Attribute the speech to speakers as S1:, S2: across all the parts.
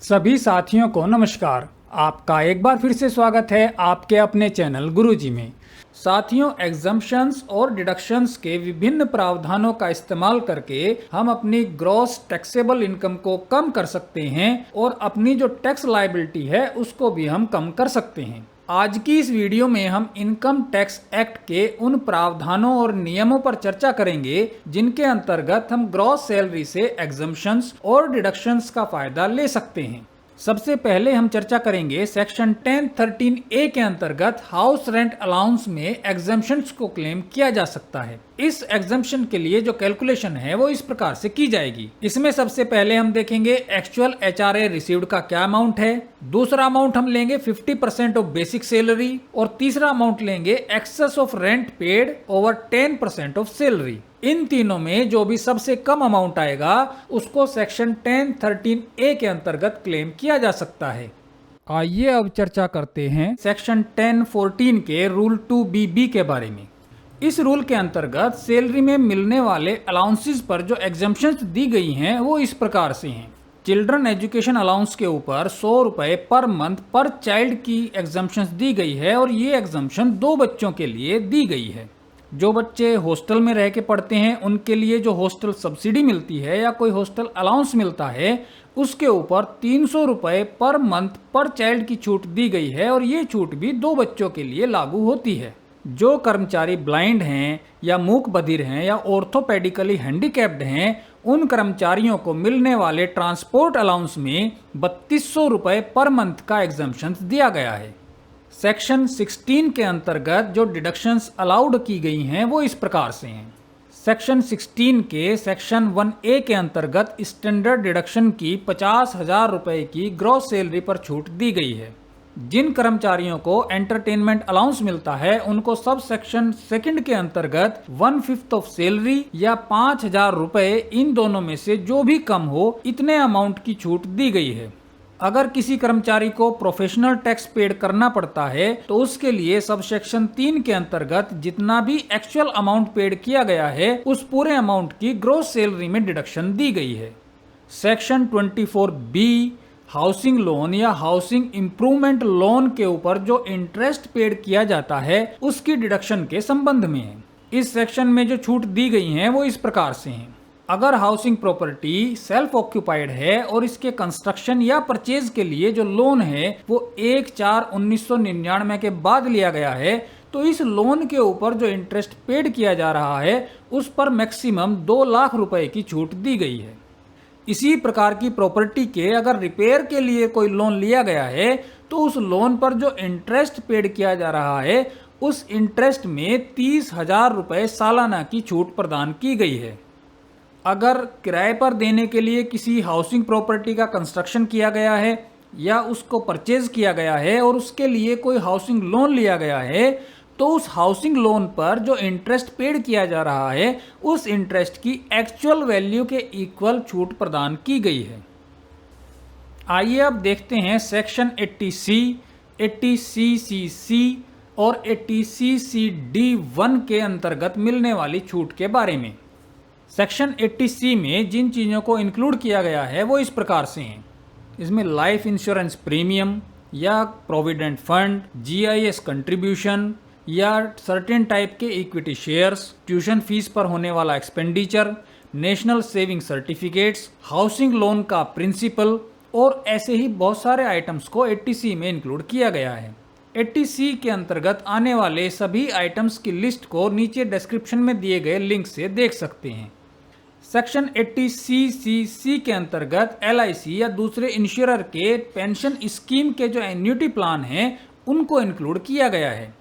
S1: सभी साथियों को नमस्कार। आपका एक बार फिर से स्वागत है आपके अपने चैनल गुरुजी में। साथियों, एग्जम्पशंस और डिडक्शंस के विभिन्न प्रावधानों का इस्तेमाल करके हम अपनी ग्रॉस टैक्सेबल इनकम को कम कर सकते हैं और अपनी जो टैक्स लायबिलिटी है उसको भी हम कम कर सकते हैं। आज की इस वीडियो में हम इनकम टैक्स एक्ट के उन प्रावधानों और नियमों पर चर्चा करेंगे जिनके अंतर्गत हम ग्रॉस सैलरी से एग्जम्पशंस और डिडक्शंस का फायदा ले सकते हैं। सबसे पहले हम चर्चा करेंगे सेक्शन 1013A के अंतर्गत हाउस रेंट अलाउंस में एग्जम्पशंस को क्लेम किया जा सकता है। इस एग्जम्पशन के लिए जो कैलकुलेशन है वो इस प्रकार से की जाएगी। इसमें सबसे पहले हम देखेंगे एक्चुअल HRA रिसीव्ड का क्या अमाउंट है, दूसरा अमाउंट हम लेंगे 50% ऑफ बेसिक सैलरी और तीसरा अमाउंट लेंगे excess of rent paid over 10% of salary. इन तीनों में जो भी सबसे कम अमाउंट आएगा उसको सेक्शन 1013A के अंतर्गत क्लेम किया जा सकता है। आइए अब चर्चा करते हैं सेक्शन 1014 के रूल 2BB के बारे में। इस रूल के अंतर्गत सैलरी में मिलने वाले अलाउंसेस पर जो एग्जम्पशंस दी गई हैं वो इस प्रकार से हैं। चिल्ड्रन एजुकेशन अलाउंस के ऊपर 100 रुपए पर मंथ पर चाइल्ड की एग्जम्पशंस दी गई है और ये एग्जम्पशन 2 बच्चों के लिए दी गई है। जो बच्चे हॉस्टल में रह के पढ़ते हैं उनके लिए जो हॉस्टल सब्सिडी मिलती है या कोई हॉस्टल अलाउंस मिलता है उसके ऊपर 300 रुपए पर मंथ पर चाइल्ड की छूट दी गई है और ये छूट भी 2 बच्चों के लिए लागू होती है। जो कर्मचारी ब्लाइंड हैं या मूक बधिर हैं या ऑर्थोपेडिकली हैंडीकैप्ड हैं उन कर्मचारियों को मिलने वाले ट्रांसपोर्ट अलाउंस में 3200 रुपए पर मंथ का एग्जम्पशन दिया गया है। सेक्शन 16 के अंतर्गत जो डिडक्शंस अलाउड की गई हैं वो इस प्रकार से हैं। सेक्शन 16 के सेक्शन 1A के अंतर्गत स्टैंडर्ड डिडक्शन की 50,000 रुपए की ग्रॉस सैलरी पर छूट दी गई है। जिन कर्मचारियों को एंटरटेनमेंट अलाउंस मिलता है उनको सब सेक्शन 2 के अंतर्गत 1/5 ऑफ सैलरी या 5,000 रुपए इन दोनों में से जो भी कम हो इतने अमाउंट की छूट दी गई है। अगर किसी कर्मचारी को प्रोफेशनल टैक्स पेड करना पड़ता है तो उसके लिए सब सेक्शन 3 के अंतर्गत जितना भी एक्चुअल अमाउंट पेड किया गया है उस पूरे अमाउंट की ग्रॉस सैलरी में डिडक्शन दी गई है। सेक्शन 24B हाउसिंग लोन या हाउसिंग इंप्रूवमेंट लोन के ऊपर जो इंटरेस्ट पेड किया जाता है उसकी डिडक्शन के संबंध में है। इस सेक्शन में जो छूट दी गई है वो इस प्रकार से है। अगर हाउसिंग प्रॉपर्टी सेल्फ ऑक्यूपाइड है और इसके कंस्ट्रक्शन या परचेज के लिए जो लोन है वो 1/4/1999 के बाद लिया गया है तो इस लोन के ऊपर जो इंटरेस्ट पेड किया जा रहा है उस पर मैक्सिमम 2 लाख रुपए की छूट दी गई है। इसी प्रकार की प्रॉपर्टी के अगर रिपेयर के लिए कोई लोन लिया गया है तो उस लोन पर जो इंटरेस्ट पेड किया जा रहा है उस इंटरेस्ट में 30,000 रुपए सालाना की छूट प्रदान की गई है। अगर किराए पर देने के लिए किसी हाउसिंग प्रॉपर्टी का कंस्ट्रक्शन किया गया है या उसको परचेज किया गया है और उसके लिए कोई हाउसिंग लोन लिया गया है तो उस हाउसिंग लोन पर जो इंटरेस्ट पेड किया जा रहा है उस इंटरेस्ट की एक्चुअल वैल्यू के इक्वल छूट प्रदान की गई है। आइए अब देखते हैं सेक्शन 80C, 80CCC और 80CCD1 के अंतर्गत मिलने वाली छूट के बारे में। सेक्शन 80C में जिन चीज़ों को इंक्लूड किया गया है वो इस प्रकार से हैं। इसमें लाइफ इंश्योरेंस प्रीमियम या प्रोविडेंट फंड, GIS कंट्रीब्यूशन या सर्टेन टाइप के इक्विटी शेयर्स, ट्यूशन फीस पर होने वाला expenditure, national saving certificates, housing loan का प्रिंसिपल और ऐसे ही बहुत सारे आइटम्स को 80C में इंक्लूड किया गया है। 80C के अंतर्गत आने वाले सभी आइटम्स की लिस्ट को नीचे डिस्क्रिप्शन में दिए गए लिंक से देख सकते हैं। सेक्शन 80CCC के अंतर्गत LIC या दूसरे इंश्योरर के पेंशन स्कीम के जो एन्युटी प्लान हैं उनको इंक्लूड किया गया है।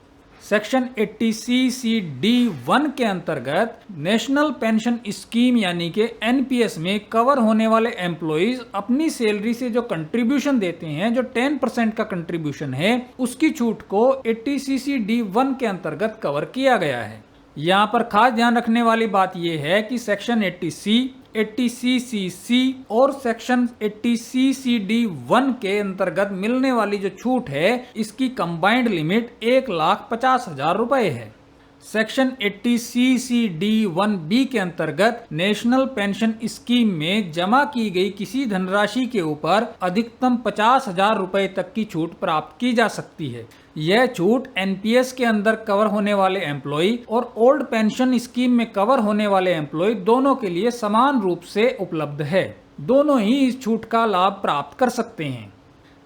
S1: सेक्शन 80CCD1 के अंतर्गत नेशनल पेंशन स्कीम यानी कि NPS में कवर होने वाले एम्प्लॉइज अपनी सैलरी से जो कंट्रीब्यूशन देते हैं, जो 10% का कंट्रीब्यूशन है उसकी छूट को 80CCD1 के अंतर्गत कवर किया गया है। यहाँ पर खास ध्यान रखने वाली बात यह है कि सेक्शन 80C, 80CCC और सेक्शन 80CCD1 के अंतर्गत मिलने वाली जो छूट है इसकी कंबाइंड लिमिट 1,50,000 रुपए है। सेक्शन 80CCD1B के अंतर्गत नेशनल पेंशन स्कीम में जमा की गई किसी धनराशि के ऊपर अधिकतम 50,000 रुपए तक की छूट प्राप्त की जा सकती है। यह छूट एनपीएस के अंदर कवर होने वाले एम्प्लॉय और ओल्ड पेंशन स्कीम में कवर होने वाले एम्प्लॉय दोनों के लिए समान रूप से उपलब्ध है। दोनों ही इस छूट का लाभ प्राप्त कर सकते हैं।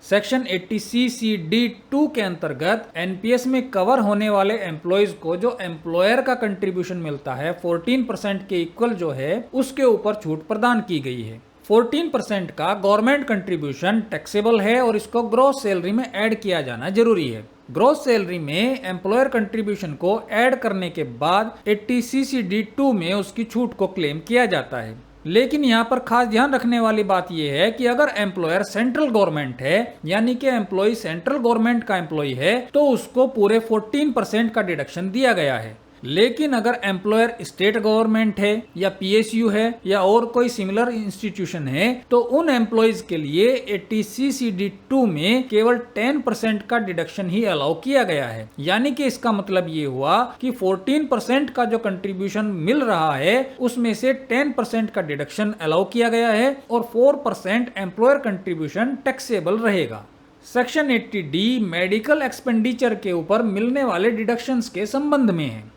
S1: सेक्शन 80CCD2 के अंतर्गत एनपीएस में कवर होने वाले एम्प्लॉयज को जो एम्प्लॉयर का कंट्रीब्यूशन मिलता है 14% के इक्वल जो है उसके ऊपर छूट प्रदान की गई है। 14% का गवर्नमेंट कंट्रीब्यूशन टैक्सेबल है और इसको ग्रॉस सैलरी में ऐड किया जाना जरूरी है। ग्रॉस सैलरी में एम्प्लॉयर कंट्रीब्यूशन को ऐड करने के बाद 80CCD2 में उसकी छूट को क्लेम किया जाता है। लेकिन यहाँ पर खास ध्यान रखने वाली बात यह है कि अगर एम्प्लॉयर सेंट्रल गवर्नमेंट है यानी कि एम्प्लॉय सेंट्रल गवर्नमेंट का एम्प्लॉय है तो उसको पूरे 14% का डिडक्शन दिया गया है। लेकिन अगर एम्प्लॉयर स्टेट गवर्नमेंट है या पीएसयू है या और कोई सिमिलर इंस्टीट्यूशन है तो उन एम्प्लॉयज के लिए 80CCD2 में केवल 10% का डिडक्शन ही अलाउ किया गया है। यानी कि इसका मतलब ये हुआ कि 14% का जो कंट्रीब्यूशन मिल रहा है उसमें से 10% का डिडक्शन अलाउ किया गया है और 4% एम्प्लॉयर कंट्रीब्यूशन टैक्सेबल रहेगा। सेक्शन 80D मेडिकल एक्सपेंडिचर के ऊपर मिलने वाले डिडक्शंस के संबंध में है।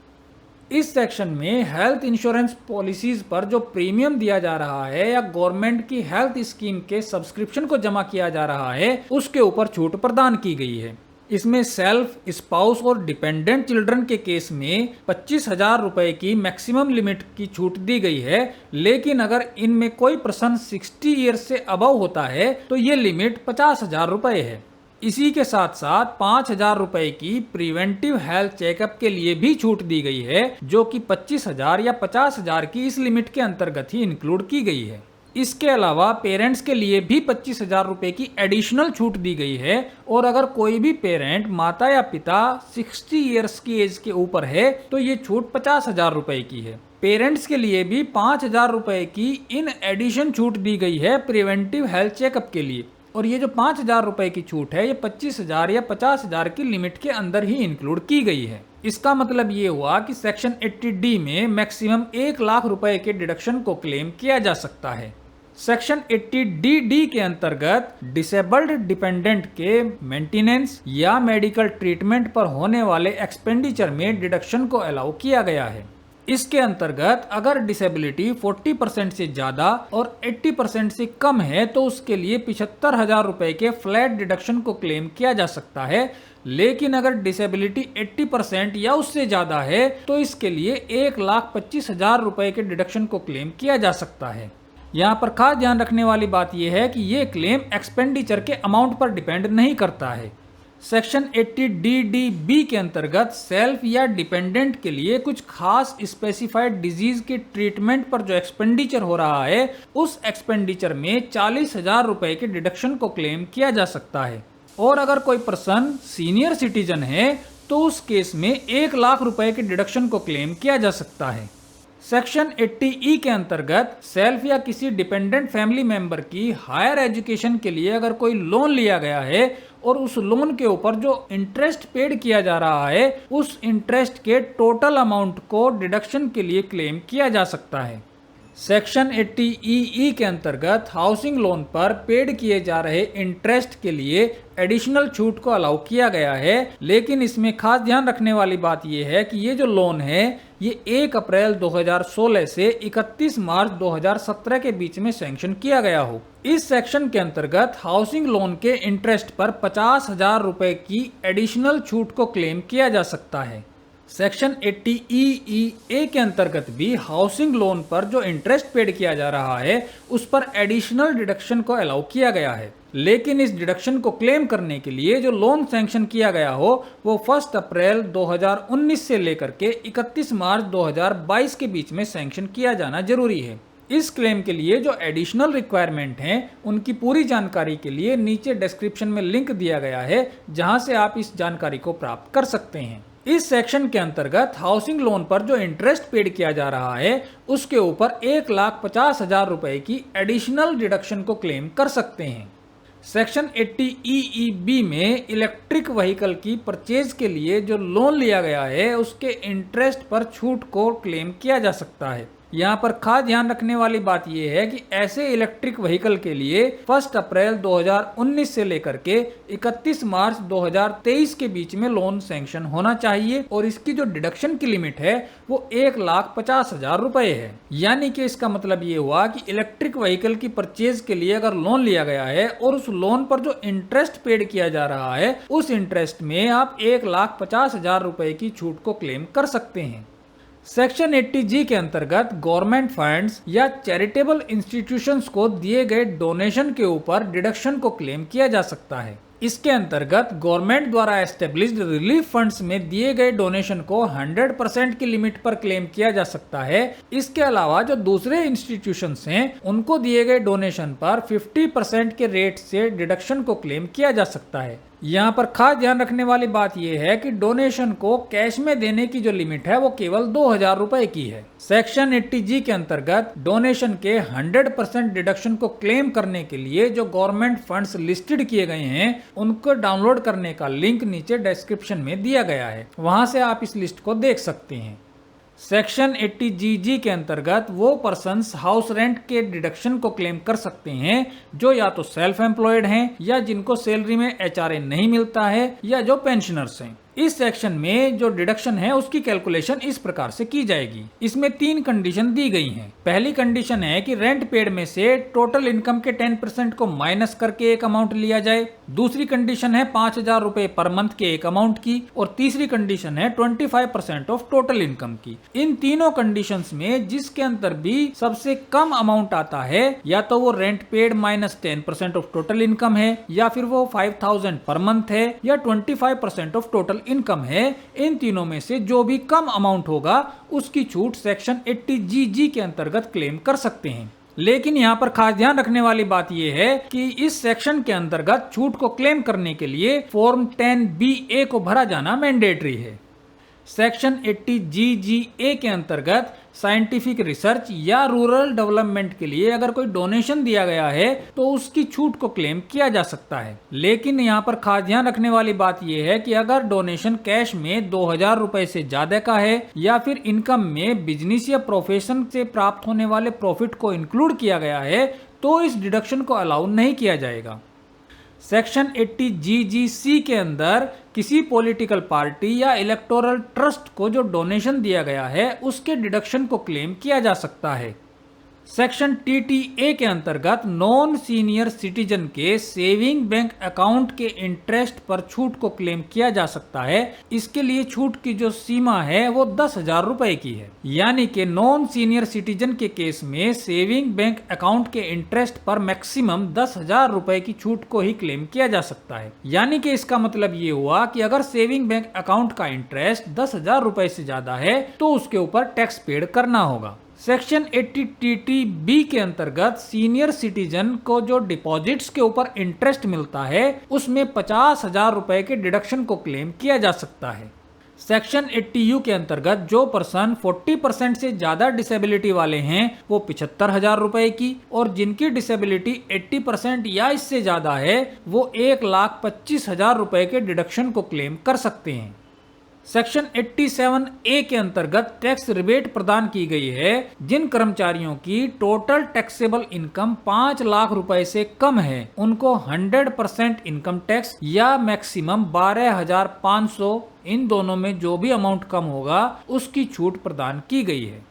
S1: इस सेक्शन में हेल्थ इंश्योरेंस पॉलिसीज पर जो प्रीमियम दिया जा रहा है या गवर्नमेंट की हेल्थ स्कीम के सब्सक्रिप्शन को जमा किया जा रहा है उसके ऊपर छूट प्रदान की गई है। इसमें सेल्फ, स्पाउस और डिपेंडेंट चिल्ड्रन के केस में 25,000 रुपए की मैक्सिमम लिमिट की छूट दी गई है। लेकिन अगर इनमें कोई पर्सन 60 ईयर्स से अबव होता है तो ये लिमिट 50,000 रुपए है। इसी के साथ साथ 5,000 रुपए की प्रिवेंटिव हेल्थ चेकअप के लिए भी छूट दी गई है जो कि 25,000 या 50,000 की इस लिमिट के अंतर्गत ही इंक्लूड की गई है। इसके अलावा पेरेंट्स के लिए भी 25,000 रुपए की एडिशनल छूट दी गई है और अगर कोई भी पेरेंट माता या पिता 60 ईयर्स की एज के ऊपर है तो ये छूट 50,000 रुपए की है। पेरेंट्स के लिए भी 5,000 रुपए की इन एडिशन छूट दी गई है प्रिवेंटिव हेल्थ चेकअप के लिए और ये जो 5,000 रुपए की छूट है ये 25,000 या 50,000 की लिमिट के अंदर ही इंक्लूड की गई है। इसका मतलब ये हुआ कि सेक्शन 80D में मैक्सिमम 1 लाख रुपए के डिडक्शन को क्लेम किया जा सकता है। सेक्शन 80DD के अंतर्गत डिसेबल्ड डिपेंडेंट के मेंटेनेंस या मेडिकल ट्रीटमेंट पर होने वाले एक्सपेंडिचर में डिडक्शन को अलाउ किया गया है। इसके अंतर्गत अगर डिसेबिलिटी 40% से ज्यादा और 80% से कम है तो उसके लिए 75,000 रुपए के फ्लैट डिडक्शन को क्लेम किया जा सकता है। लेकिन अगर डिसेबिलिटी 80% या उससे ज्यादा है तो इसके लिए 1,25,000 रुपए के डिडक्शन को क्लेम किया जा सकता है। यहाँ पर खास ध्यान रखने वाली बात यह है कि ये क्लेम एक्सपेंडिचर के अमाउंट पर डिपेंड नहीं करता है। सेक्शन 80DDB के अंतर्गत सेल्फ या डिपेंडेंट के लिए कुछ खास स्पेसिफाइड डिजीज के ट्रीटमेंट पर जो एक्सपेंडिचर हो रहा है उस एक्सपेंडिचर में 40,000 रुपए के डिडक्शन को क्लेम किया जा सकता है। और अगर कोई पर्सन सीनियर सिटीजन है तो उस केस में 1 लाख रुपए के डिडक्शन को क्लेम किया जा सकता है। सेक्शन 80E के अंतर्गत सेल्फ या किसी डिपेंडेंट फैमिली मेंबर की हायर एजुकेशन के लिए अगर कोई लोन लिया गया है और उस लोन के ऊपर जो इंटरेस्ट पेड किया जा रहा है उस इंटरेस्ट के टोटल अमाउंट को डिडक्शन के लिए क्लेम किया जा सकता है। सेक्शन 80EE के अंतर्गत हाउसिंग लोन पर पेड किए जा रहे इंटरेस्ट के लिए एडिशनल छूट को अलाउ किया गया है। लेकिन इसमें खास ध्यान रखने वाली बात यह है कि ये जो लोन है ये 1 अप्रैल 2016 से 31 मार्च 2017 के बीच में सैंक्शन किया गया हो। इस सेक्शन के अंतर्गत हाउसिंग लोन के इंटरेस्ट पर 50,000 रुपए की एडिशनल छूट को क्लेम किया जा सकता है। सेक्शन 80EEA के अंतर्गत भी हाउसिंग लोन पर जो इंटरेस्ट पेड किया जा रहा है उस पर एडिशनल डिडक्शन को अलाउ किया गया है। लेकिन इस डिडक्शन को क्लेम करने के लिए जो लोन सैंक्शन किया गया हो वो 1 अप्रैल 2019 से लेकर के 31 मार्च 2022 के बीच में सैंक्शन किया जाना जरूरी है। इस क्लेम के लिए जो एडिशनल रिक्वायरमेंट हैं उनकी पूरी जानकारी के लिए नीचे डिस्क्रिप्शन में लिंक दिया गया है जहां से आप इस जानकारी को प्राप्त कर सकते हैं। इस सेक्शन के अंतर्गत हाउसिंग लोन पर जो इंटरेस्ट पेड किया जा रहा है उसके ऊपर 1,50,000 रुपए की एडिशनल डिडक्शन को क्लेम कर सकते हैं। सेक्शन 80 EEB में इलेक्ट्रिक व्हीकल की परचेज के लिए जो लोन लिया गया है उसके इंटरेस्ट पर छूट को क्लेम किया जा सकता है। यहाँ पर खास ध्यान रखने वाली बात यह है कि ऐसे इलेक्ट्रिक व्हीकल के लिए 1 अप्रैल 2019 से लेकर के 31 मार्च 2023 के बीच में लोन सैंक्शन होना चाहिए और इसकी जो डिडक्शन की लिमिट है वो 1,50,000 रुपए है। यानी कि इसका मतलब ये हुआ कि इलेक्ट्रिक व्हीकल की परचेज के लिए अगर लोन लिया गया है और उस लोन पर जो इंटरेस्ट पेड किया जा रहा है उस इंटरेस्ट में आप 1,50,000 रुपए की छूट को क्लेम कर सकते हैं। सेक्शन 80G के अंतर्गत गवर्नमेंट फंड्स या चैरिटेबल इंस्टीट्यूशंस को दिए गए डोनेशन के ऊपर डिडक्शन को क्लेम किया जा सकता है। इसके अंतर्गत गवर्नमेंट द्वारा एस्टेब्लिश्ड रिलीफ फंड्स में दिए गए डोनेशन को 100% की लिमिट पर क्लेम किया जा सकता है। इसके अलावा जो दूसरे इंस्टीट्यूशंस हैं उनको दिए गए डोनेशन पर 50% के रेट से डिडक्शन को क्लेम किया जा सकता है। यहाँ पर खास ध्यान रखने वाली बात यह है कि डोनेशन को कैश में देने की जो लिमिट है वो केवल 2,000 रुपए की है। सेक्शन 80G के अंतर्गत डोनेशन के 100% डिडक्शन को क्लेम करने के लिए जो गवर्नमेंट फंड्स लिस्टेड किए गए हैं उनको डाउनलोड करने का लिंक नीचे डिस्क्रिप्शन में दिया गया है, वहां से आप इस लिस्ट को देख सकते हैं। सेक्शन 80GG के अंतर्गत वो पर्सन्स हाउस रेंट के डिडक्शन को क्लेम कर सकते हैं जो या तो सेल्फ एम्प्लॉयड हैं या जिनको सैलरी में HRA नहीं मिलता है या जो पेंशनर्स हैं। इस सेक्शन में जो डिडक्शन है उसकी कैलकुलेशन इस प्रकार से की जाएगी। इसमें 3 कंडीशन दी गई हैं। पहली कंडीशन है कि रेंट पेड में से टोटल इनकम के 10% को माइनस करके एक अमाउंट लिया जाए। दूसरी कंडीशन है 5,000 रुपए पर मंथ के एक अमाउंट की और तीसरी कंडीशन है 25% ऑफ टोटल इनकम की। इन तीनों कंडीशंस में जिसके अंदर भी सबसे कम अमाउंट आता है या तो वो rent paid minus 10% of total income है या फिर वो 5,000 पर मंथ है या 25% ऑफ टोटल इनकम है। इन तीनों में से जो भी कम अमाउंट होगा उसकी छूट सेक्शन 80GG के अंतर्गत क्लेम कर सकते हैं। लेकिन यहाँ पर खास ध्यान रखने वाली बात यह है कि इस सेक्शन के अंतर्गत छूट को क्लेम करने के लिए फॉर्म 10BA को भरा जाना मैंडेटरी है। सेक्शन 80GGA के अंतर्गत साइंटिफिक रिसर्च या रूरल डेवलपमेंट के लिए अगर कोई डोनेशन दिया गया है तो उसकी छूट को क्लेम किया जा सकता है। लेकिन यहाँ पर खास ध्यान रखने वाली बात यह है कि अगर डोनेशन कैश में 2,000 रुपए से ज्यादा का है या फिर इनकम में बिजनेस या प्रोफेशन से प्राप्त होने वाले प्रॉफिट को इंक्लूड किया गया है तो इस डिडक्शन को अलाउ नहीं किया जाएगा। सेक्शन 80GGC के अंदर किसी पॉलिटिकल पार्टी या इलेक्टोरल ट्रस्ट को जो डोनेशन दिया गया है उसके डिडक्शन को क्लेम किया जा सकता है। सेक्शन TTA के अंतर्गत नॉन सीनियर सिटीजन के सेविंग बैंक अकाउंट के इंटरेस्ट पर छूट को क्लेम किया जा सकता है। इसके लिए छूट की जो सीमा है वो 10,000 रुपए की है। यानी कि नॉन सीनियर सिटीजन के केस में सेविंग बैंक अकाउंट के इंटरेस्ट पर मैक्सिमम 10,000 रुपए की छूट को ही क्लेम किया जा सकता है। यानी कि इसका मतलब ये हुआ कि अगर सेविंग बैंक अकाउंट का इंटरेस्ट 10,000 रुपए से ज्यादा है तो उसके ऊपर टैक्स पेड करना होगा। सेक्शन 80TTB के अंतर्गत सीनियर सिटीजन को जो डिपॉजिट्स के ऊपर इंटरेस्ट मिलता है उसमें 50,000 रुपए के डिडक्शन को क्लेम किया जा सकता है। सेक्शन 80U के अंतर्गत जो पर्सन 40% से ज्यादा डिसेबिलिटी वाले हैं वो 75,000 रुपए की और जिनकी डिसेबिलिटी 80% या इससे ज्यादा है वो 1,25,000 रुपए के डिडक्शन को क्लेम कर सकते हैं। सेक्शन 87A के अंतर्गत टैक्स रिबेट प्रदान की गई है जिन कर्मचारियों की टोटल टैक्सेबल इनकम 5 लाख रुपए से कम है उनको 100% इनकम टैक्स या मैक्सिमम 12,500 इन दोनों में जो भी अमाउंट कम होगा उसकी छूट प्रदान की गई है।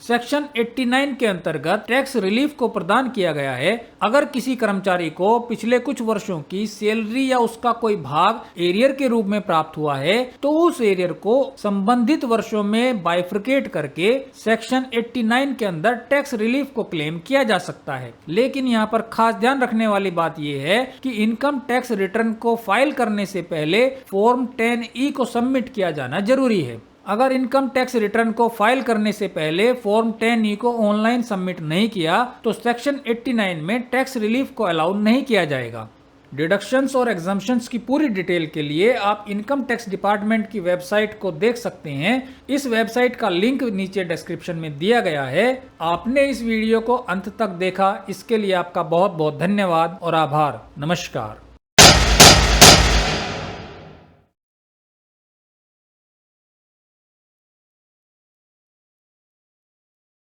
S1: सेक्शन 89 के अंतर्गत टैक्स रिलीफ को प्रदान किया गया है अगर किसी कर्मचारी को पिछले कुछ वर्षों की सैलरी या उसका कोई भाग एरियर के रूप में प्राप्त हुआ है तो उस एरियर को संबंधित वर्षों में बाइफर्केट करके सेक्शन 89 के अंदर टैक्स रिलीफ को क्लेम किया जा सकता है। लेकिन यहाँ पर खास ध्यान रखने वाली बात यह है कि इनकम टैक्स रिटर्न को फाइल करने से पहले फॉर्म 10E को सबमिट किया जाना जरूरी है। अगर इनकम टैक्स रिटर्न को फाइल करने से पहले फॉर्म 10E को ऑनलाइन सबमिट नहीं किया तो सेक्शन 89 में टैक्स रिलीफ को अलाउ नहीं किया जाएगा। डिडक्शंस और एग्जम्पशंस की पूरी डिटेल के लिए आप इनकम टैक्स डिपार्टमेंट की वेबसाइट को देख सकते हैं। इस वेबसाइट का लिंक नीचे डिस्क्रिप्शन में दिया गया है। आपने इस वीडियो को अंत तक देखा, इसके लिए आपका बहुत बहुत धन्यवाद और आभार। नमस्कार।